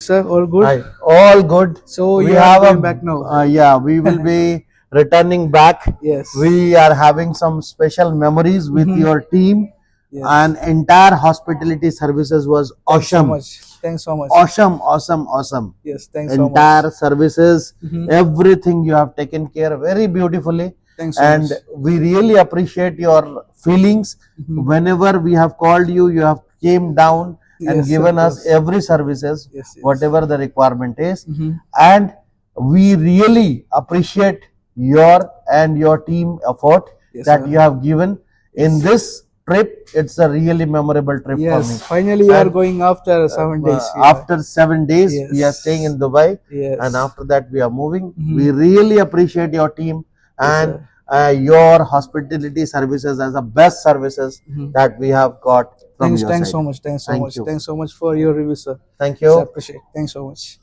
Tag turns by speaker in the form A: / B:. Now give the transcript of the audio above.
A: sir? All good?
B: Hi, all good.
A: So
B: We
A: you are
B: have
A: going back now?
B: yeah, we will be returning back.
A: Yes.
B: We are having some special memories with your team,
A: Yes.
B: and entire hospitality services was
A: Thanks so
B: awesome.
A: much. Thanks so much.
B: Awesome.
A: Yes, thanks so
B: Entire
A: much.
B: services, everything you have taken care very beautifully.
A: Thanks so
B: And
A: much.
B: we really appreciate your feelings. Whenever we have called you, you have came down and
A: Yes,
B: given
A: of
B: us
A: course.
B: every services,
A: Yes, yes.
B: whatever the requirement is. And we really appreciate your and your team effort
A: Yes,
B: that
A: sir.
B: you have given in this trip. It's a really memorable trip for me.
A: Yes, finally you are
B: And,
A: going after 7 days.
B: After 7 days, we are
A: Yes.
B: staying in Dubai,
A: Yes.
B: and after that we are moving. We really appreciate your team
A: Yes,
B: and your hospitality services as the best services that we have got from
A: Thanks,
B: your
A: thanks
B: side.
A: so much. Thanks so
B: Thank
A: much.
B: you.
A: Thanks so much for your review, sir.
B: Thank
A: Yes, I
B: you.
A: appreciate. Thanks so much.